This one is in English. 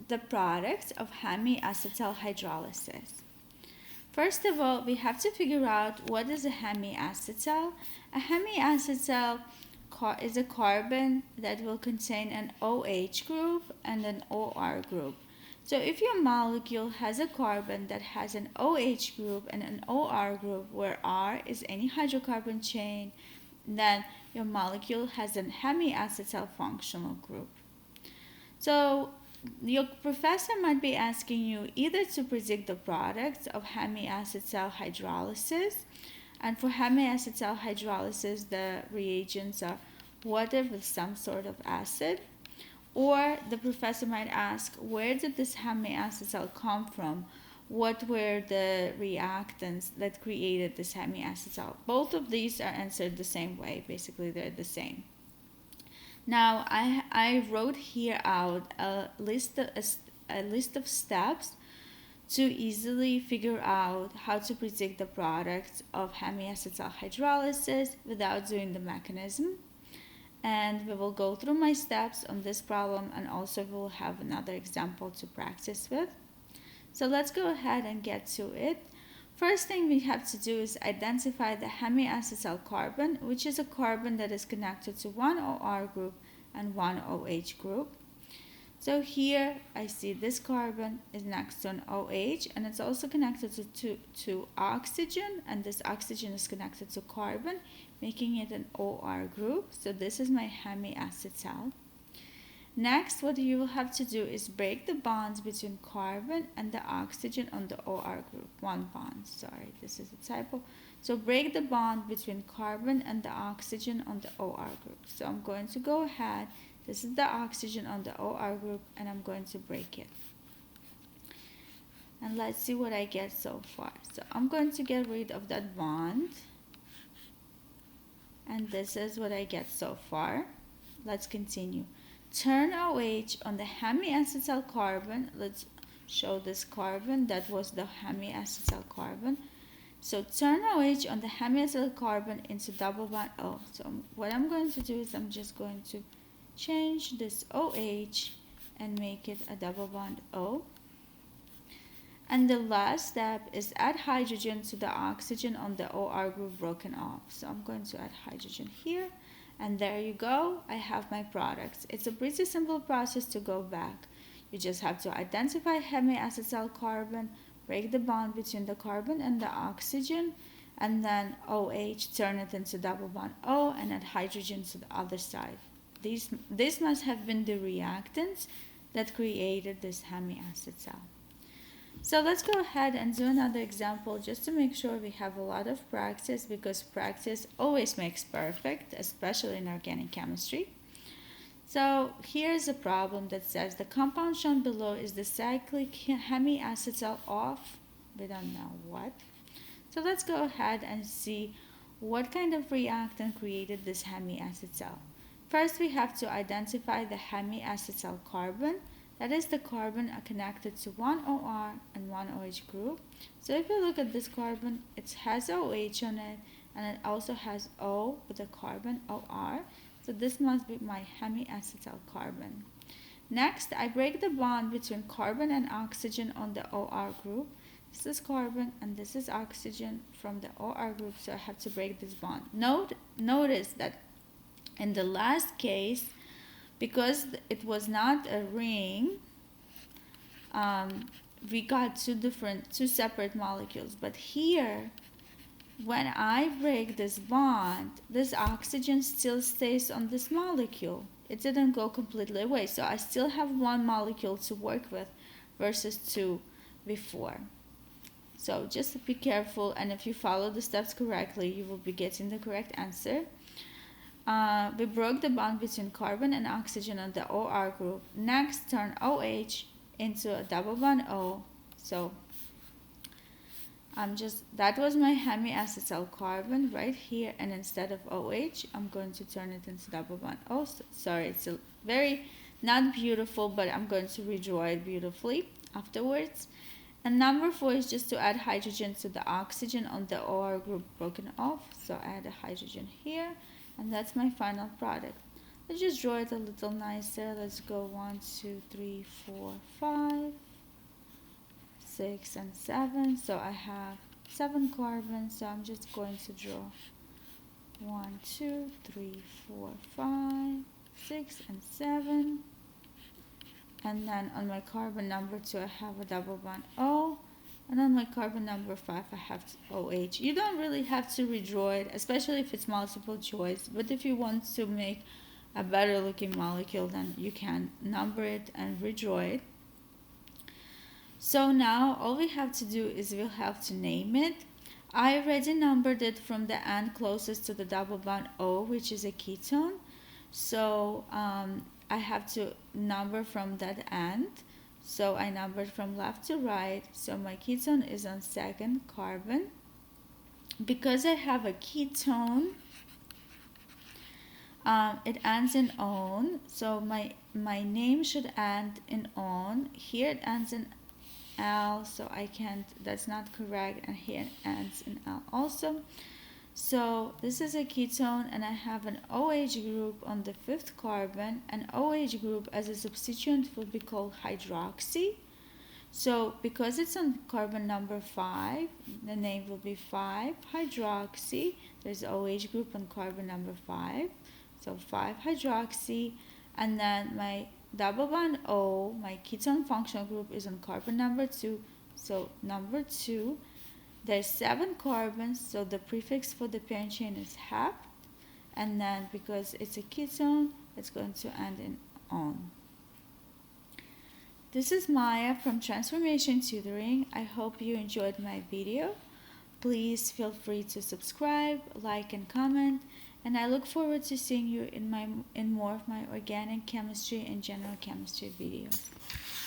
the products of hemiacetal hydrolysis. First of all, we have to figure out what is a hemiacetal. A hemiacetal is a carbon that will contain an OH group and an OR group. So if your molecule has a carbon that has an OH group and an OR group, where R is any hydrocarbon chain, then your molecule has a hemiacetal functional group. So your professor might be asking you either to predict the products of hemiacetal hydrolysis, and for hemiacetal hydrolysis, the reagents are water with some sort of acid, or the professor might ask, where did this hemiacetal come from? What were the reactants that created this hemiacetal? Both of these are answered the same way. Basically, they're the same. Now, I wrote here out a list of steps to easily figure out how to predict the products of hemiacetal hydrolysis without doing the mechanism. And we will go through my steps on this problem, and also we will have another example to practice with. So let's go ahead and get to it. First thing we have to do is identify the hemiacetal carbon, which is a carbon that is connected to one OR group and one OH group. So here I see this carbon is next to an OH, and it's also connected to oxygen, and this oxygen is connected to carbon, making it an OR group. So this is my hemiacetal. Next, what you will have to do is break the bonds between carbon and the oxygen on the OR group. One bond, sorry, this is a typo. So break the bond between carbon and the oxygen on the OR group. So I'm going to go ahead. This is the oxygen on the OR group, and I'm going to break it. And let's see what I get so far. So I'm going to get rid of that bond. And this is what I get so far. Let's continue. Turn OH on the hemiacetal carbon. Let's show this carbon. That was the hemiacetal carbon. So turn OH on the hemiacetal carbon into double bond O. So what I'm going to do is I'm just going to change this OH and make it a double bond O. And the last step is add hydrogen to the oxygen on the OR group broken off. So I'm going to add hydrogen here. And there you go, I have my products. It's a pretty simple process to go back. You just have to identify hemiacetal carbon, break the bond between the carbon and the oxygen, and then OH, turn it into double bond O, and add hydrogen to the other side. These must have been the reactants that created this hemiacetal. So let's go ahead and do another example just to make sure we have a lot of practice, because practice always makes perfect, especially in organic chemistry. So here's a problem that says the compound shown below is the cyclic hemiacetal of, we don't know what. So let's go ahead and see what kind of reactant created this hemiacetal. First, we have to identify the hemiacetal carbon. That is the carbon connected to one OR and one OH group. So if you look at this carbon, it has OH on it, and it also has O with a carbon OR. So this must be my hemiacetal carbon. Next, I break the bond between carbon and oxygen on the OR group. This is carbon and this is oxygen from the OR group, so I have to break this bond. Notice that in the last case, because it was not a ring, we got two separate molecules. But here, when I break this bond, this oxygen still stays on this molecule. It didn't go completely away. So I still have one molecule to work with versus two before. So just be careful, and if you follow the steps correctly, you will be getting the correct answer. We broke the bond between carbon and oxygen on the OR group. Next, turn OH into a double bond O. So that was my hemiacetal carbon right here, and instead of OH, I'm going to turn it into double bond O. Sorry, it's a very not beautiful, but I'm going to redraw it beautifully afterwards. And number 4 is just to add hydrogen to the oxygen on the OR group broken off. So I add a hydrogen here. And that's my final product. let's just draw it a little nicer. Let's go 1, 2, 3, 4, 5, 6, and 7. So I have 7 carbons, so I'm just going to draw 1, 2, 3, 4, 5, 6, and 7. And then on my carbon number 2, I have a double bond O. And on my carbon number 5, I have OH. You don't really have to redraw it, especially if it's multiple choice. But if you want to make a better looking molecule, then you can number it and redraw it. So now all we have to do is we'll have to name it. I already numbered it from the end closest to the double bond O, which is a ketone. So I have to number from that end. So I numbered from left to right. So my ketone is on second carbon. Because I have a ketone, it ends in -one. So my name should end in -one. Here it ends in L, so I can't, that's not correct, and here it ends in L also. So this is a ketone, and I have an OH group on the 5th carbon. An OH group as a substituent will be called hydroxy. So because it's on carbon number 5, the name will be 5-hydroxy. There's OH group on carbon number 5, so 5-hydroxy. And then my double bond O, my ketone functional group, is on carbon number 2, so number 2. There's 7 carbons, so the prefix for the parent chain is -hap, and then because it's a ketone, it's going to end in -on. This is Maya from Transformation Tutoring. I hope you enjoyed my video. Please feel free to subscribe, like, and comment, and I look forward to seeing you in more of my organic chemistry and general chemistry videos.